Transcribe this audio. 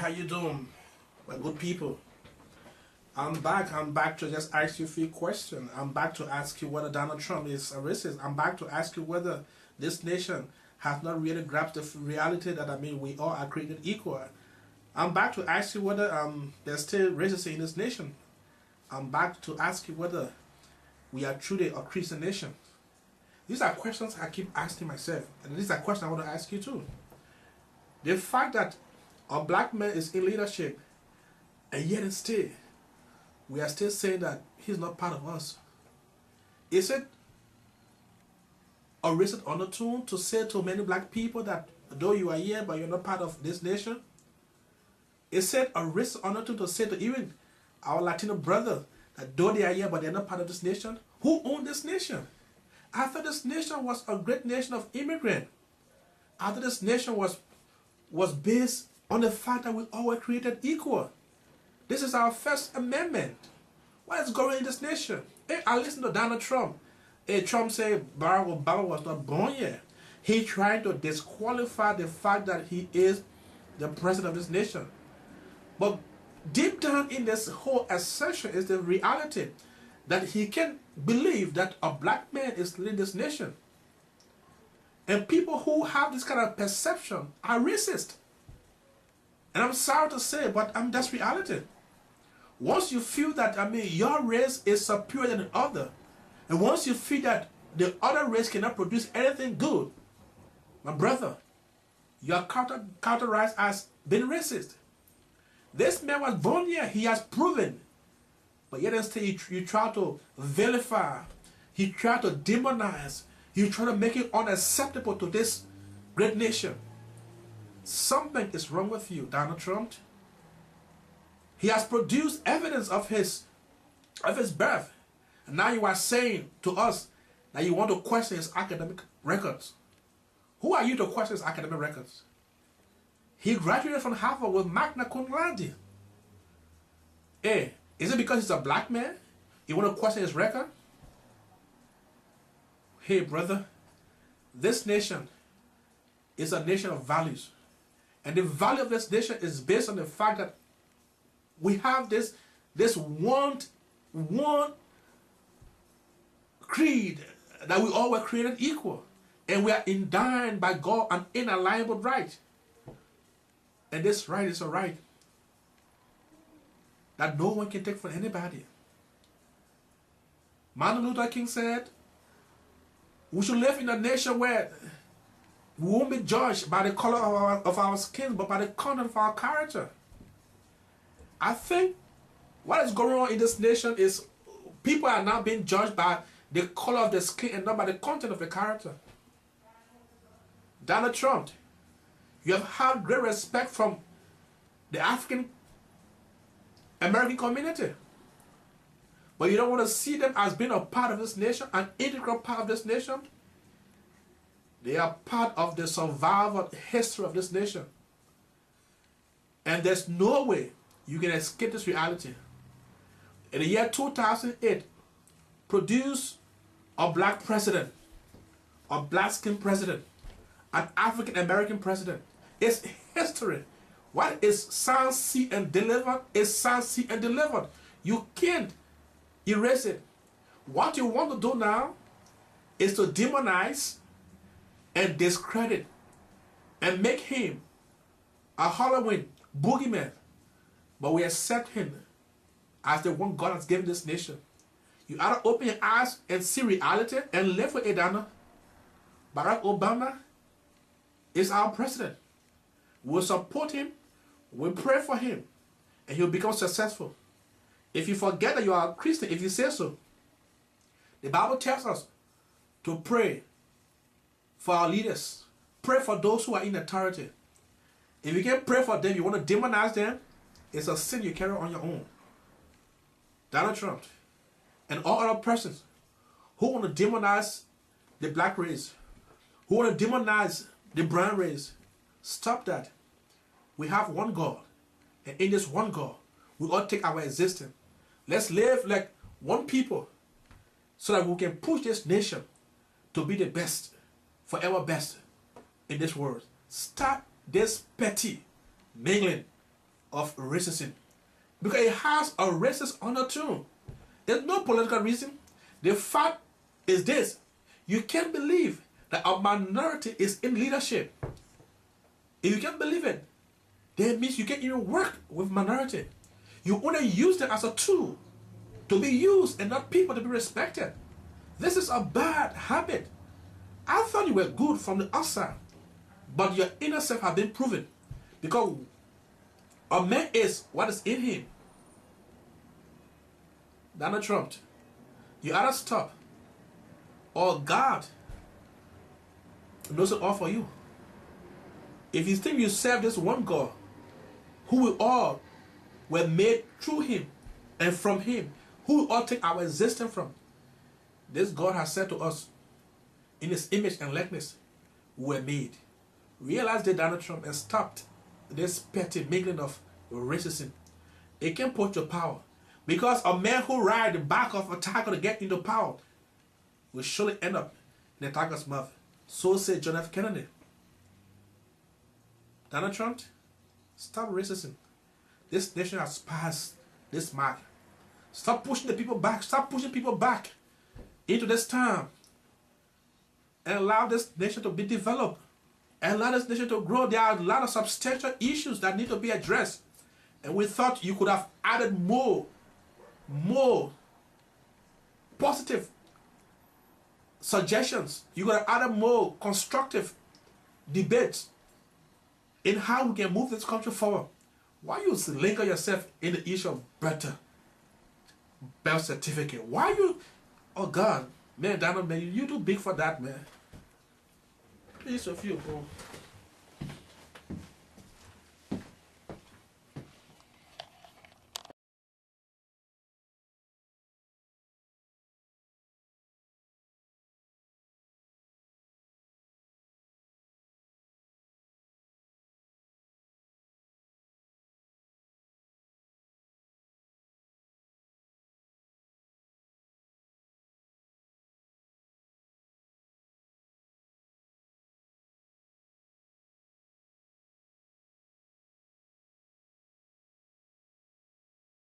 how you doing? My good people. I'm back to just ask you a few questions. I'm back to ask you whether Donald Trump is a racist. I'm back to ask you whether this nation has not really grasped the reality that, we all are created equal. I'm back to ask you whether there's still racism in this nation. I'm back to ask you whether we are truly a Christian nation. These are questions I keep asking myself, and these are questions I want to ask you too. The fact that a black man is in leadership, and yet still, we are still saying that he's not part of us. Is it a racist undertone to say to many black people that though you are here, but you're not part of this nation? Is it a racist undertone to say to even our Latino brothers that though they are here, but they're not part of this nation? Who owned this nation? I thought this nation was a great nation of immigrants. I thought this nation was based on the fact that we all were created equal. This is our First Amendment. What is going on in this nation? Hey, I listen to Donald Trump. Hey, Trump said Barack Obama was not born yet. He tried to disqualify the fact that he is the president of this nation. But deep down in this whole assertion is the reality that he can believe that a black man is leading this nation. And people who have this kind of perception are racist. And I'm sorry to say, but that's reality. Once you feel that, your race is superior than the other, and once you feel that the other race cannot produce anything good, my brother, you are characterized as being racist. This man was born here, he has proven. But yet instead you try to vilify, you try to demonize, you try to make it unacceptable to this great nation. Something is wrong with you, Donald Trump. He has produced evidence of his birth. And now you are saying to us that you want to question his academic records. Who are you to question his academic records? He graduated from Harvard with magna cum laude. Hey, is it because he's a black man? You want to question his record? Hey, brother, this nation is a nation of values. And the value of this nation is based on the fact that we have this one creed that we all were created equal. And we are endowed by God an inalienable right. And this right is a right that no one can take from anybody. Martin Luther King said, we should live in a nation where we won't be judged by the color of our skin, but by the content of our character. I think what is going on in this nation is people are now being judged by the color of the skin and not by the content of the character. Donald Trump, you have had great respect from the African American community, but you don't want to see them as being a part of this nation, an integral part of this nation. They are part of the survival history of this nation. And there's no way you can escape this reality. In the year 2008, produce a black president, a black-skinned president, an African-American president. It's history. What is sound, see, and delivered is sound, see, and delivered. You can't erase it. What you want to do now is to demonize and discredit and make him a Halloween boogeyman. But we accept him as the one God has given this nation. You ought to open your eyes and see reality and live with it, Dana. Barack Obama is our president. We'll support him, we'll pray for him, and he'll become successful. If you forget that you are a Christian, if you say so, the Bible tells us to pray for our leaders. Pray for those who are in authority. If you can't pray for them, you want to demonize them, it's a sin you carry on your own. Donald Trump and all other persons who want to demonize the black race, who want to demonize the brown race, stop that. We have one God, and in this one God, we all take our existence. Let's live like one people so that we can push this nation to be the best, forever best in this world. Stop this petty mingling of racism. Because it has a racist undertone. There's no political reason. The fact is this. You can't believe that a minority is in leadership. If you can't believe it, that means you can't even work with minority. You only use them as a tool to be used and not people to be respected. This is a bad habit. I thought you were good from the outside, but your inner self has been proven. Because a man is what is in him. Donald Trump, you either stop or God knows it all for you. If you think you serve this one God, who we all were made through him and from him, who we all take our existence from, this God has said to us, in his image and likeness, we were made. Realize that Donald Trump and stopped this petty mingling of racism. It can put your power. Because a man who rides the back of a tiger to get into power will surely end up in a tiger's mouth. So said John F. Kennedy. Donald Trump, stop racism. This nation has passed this mark. Stop pushing the people back. Stop pushing people back into this time. And allow this nation to be developed. And allow this nation to grow. There are a lot of substantial issues that need to be addressed. And we thought you could have added more positive suggestions. You could have added more constructive debates in how we can move this country forward. Why you linger yourself in the issue of birth certificate? Why you, oh God, man, Donald, man, you too big for that, man. Please, a few, bro.